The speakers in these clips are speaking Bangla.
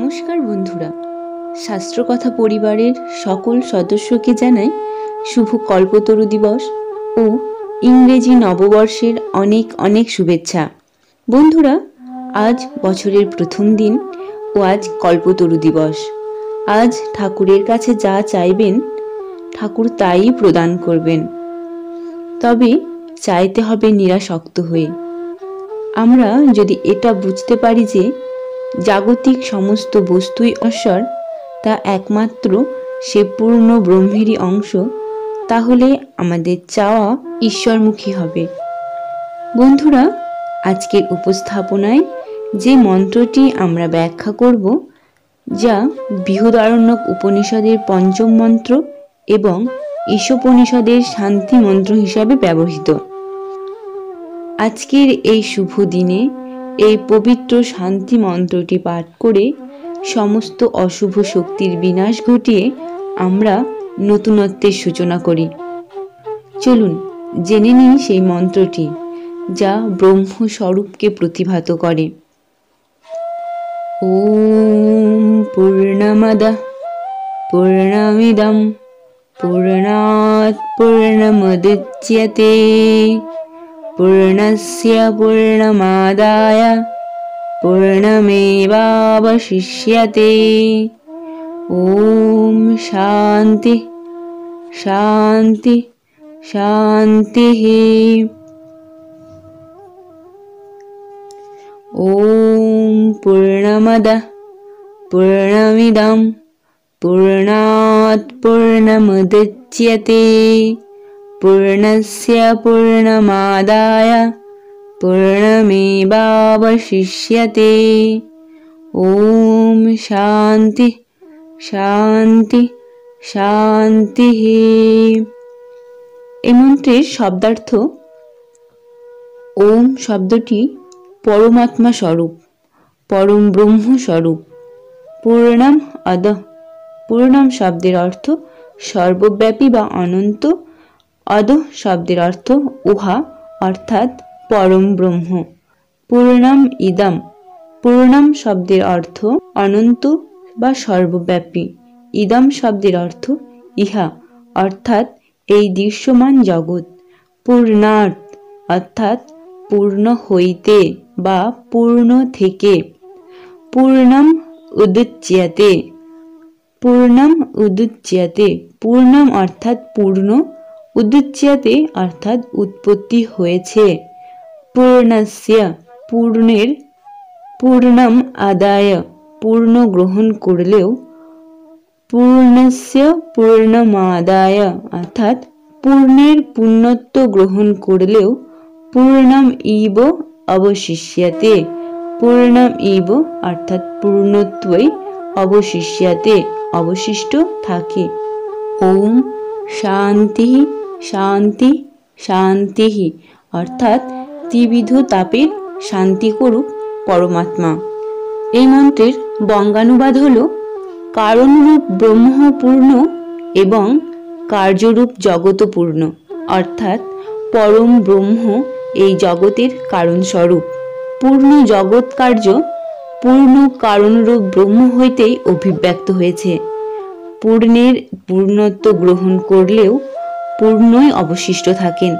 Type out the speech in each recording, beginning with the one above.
নমস্কার বন্ধুরা, শাস্ত্রকথা পরিবারের সকল সদস্যকে জানাই শুভ কল্পতরু দিবস ও ইংরেজি নববর্ষের অনেক অনেক শুভেচ্ছা। বন্ধুরা, আজ বছরের প্রথম দিন ও আজ কল্পতরু দিবস। আজ ঠাকুরের কাছে যা চাইবেন ঠাকুর তাই প্রদান করবেন, তবে চাইতে হবে নিরাসক্ত হয়ে। আমরা যদি এটা বুঝতে পারি যে জাগতিক সমস্ত বস্তুই ঈশ্বর, তা একমাত্র সে পূর্ণ ব্রহ্মেরই অংশ, তাহলে আমাদের চাওয়া ঈশ্বরমুখী হবে। বন্ধুরা, আজকের উপস্থাপনায় যে মন্ত্রটি আমরা ব্যাখ্যা করব, যা বৃহদারণ্যক উপনিষদের পঞ্চম মন্ত্র এবং ঈশোপনিষদের শান্তি মন্ত্র হিসাবে ব্যবহৃত। আজকের এই শুভ দিনে এই পবিত্র শান্তি মন্ত্রটি পাঠ করে সমস্ত অশুভ শক্তির বিনাশ ঘটিয়ে আমরা নতুনত্বের সূচনা করি। চলুন জেনে নিই সেই মন্ত্রটি, যা ব্রহ্মস্বরূপকে প্রতিভাত করে। ওম পূর্ণমদঃ পূর্ণমিদং পূর্ণাৎ পূর্ণমুদচ্যতে পূর্ণস্য পূর্ণমাদায় পূর্ণমেবাবশিষ্যতে। ওম শান্তি শান্তি শান্তিঃ। ওম পূর্ণমদঃ পূর্ণমিদং পূর্ণাৎ পূর্ণমুদচ্যতে পূর্ণস্য পূর্ণমাদায় পূর্ণমেবাবশিষ্যতে। ওম শান্তি শান্তি শান্তিঃ। এই মন্ত্রের শব্দার্থ: ওম শব্দটি পরমাত্মা স্বরূপ, পরম ব্রহ্ম স্বরূপ। পূর্ণম অদঃ, পূর্ণম শব্দের অর্থ সর্বব্যাপী বা অনন্ত। অদঃ শব্দের অর্থ উহা, অর্থাৎ পরম ব্রহ্ম। পূর্ণম ইদম, পূর্ণম শব্দের অর্থ অনন্ত বা সর্বব্যাপী। ইদম শব্দের অর্থ ইহা, অর্থাৎ এই দৃশ্যমান জগৎ। পূর্ণাৎ অর্থাৎ পূর্ণ হইতে বা পূর্ণ থেকে। পূর্ণম উদচ্যতে, পূর্ণম উদচ্যতে, পূর্ণম অর্থাৎ পূর্ণ, উদচ্যতে অর্থাৎ উৎপত্তি হয়েছে। পূর্ণস্য পূর্ণের, পূর্ণম আদায় পূর্ণ গ্রহণ করলেও, পূর্ণস্য পূর্ণমাদায় অর্থাৎ পূর্ণের পূর্ণত্ব গ্রহণ করলেও, পূর্ণম ইব অবশিষ্যতে, পূর্ণম ইব অর্থাৎ পূর্ণত্বই অবশিষ্যতে অবশিষ্ট থাকে। ওম শান্তি শান্তি শান্তিঃ অর্থাৎ ত্রিবিধ তাপের শান্তি করুক পরমাত্মা। এই মন্ত্রের বঙ্গানুবাদ হল: কারণরূপ ব্রহ্ম পূর্ণ এবং কার্যরূপ জগৎ পূর্ণ, অর্থাৎ পরম ব্রহ্ম এই জগতের কারণস্বরূপ। পূর্ণ জগৎ কার্য পূর্ণ কারণরূপ ব্রহ্ম হইতেই অভিব্যক্ত হয়েছে। পূর্ণের পূর্ণত্ব গ্রহণ করলেও পূর্ণই অবশিষ্ট থাকেন,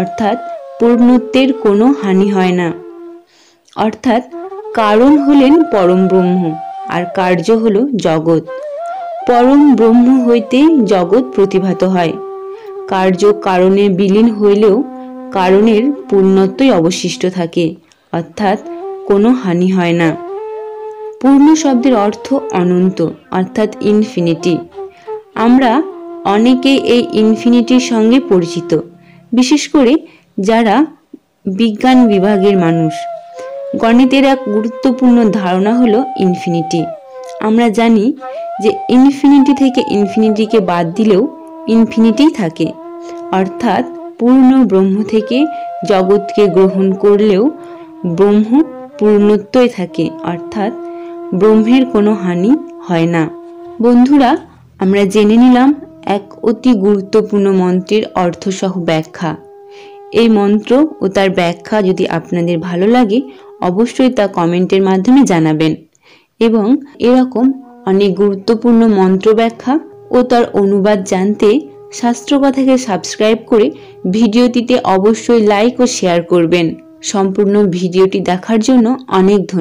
অর্থাৎ পূর্ণত্বের কোনো হানি হয় না। অর্থাৎ কারণ হলেন পরম ব্রহ্ম আর কার্য হল জগৎ। পরম ব্রহ্ম হইতে জগৎ প্রতিভাত হয়। কার্য কারণে বিলীন হইলেও কারণের পূর্ণত্বই অবশিষ্ট থাকে, অর্থাৎ কোনো হানি হয় না। পূর্ণ শব্দের অর্থ অনন্ত, অর্থাৎ ইনফিনিটি। আমরা অনেকেই এই ইনফিনিটির সঙ্গে পরিচিত, বিশেষ করে যারা বিজ্ঞান বিভাগের মানুষ। গণিতের এক গুরুত্বপূর্ণ ধারণা হলো ইনফিনিটি। আমরা জানি যে ইনফিনিটি থেকে ইনফিনিটিকে বাদ দিলেও ইনফিনিটিই থাকে, অর্থাৎ পূর্ণ ব্রহ্ম থেকে জগৎকে গ্রহণ করলেও ব্রহ্ম পূর্ণত্বই থাকে, অর্থাৎ ব্রহ্মের কোনো হানি হয় না। বন্ধুরা, আমরা জেনে নিলাম এক অতি গুরুত্বপূর্ণ মন্ত্রের অর্থসহ ব্যাখ্যা। এই মন্ত্র ও তার ব্যাখ্যা যদি আপনাদের ভালো লাগে, অবশ্যই তা কমেন্টের মাধ্যমে জানাবেন এবং এরকম অনেক গুরুত্বপূর্ণ মন্ত্র ব্যাখ্যা ও তার অনুবাদ জানতে শাস্ত্রকথাকে সাবস্ক্রাইব করে ভিডিওটিতে অবশ্যই লাইক ও শেয়ার করবেন। সম্পূর্ণ ভিডিওটি দেখার জন্য অনেক ধন্যবাদ।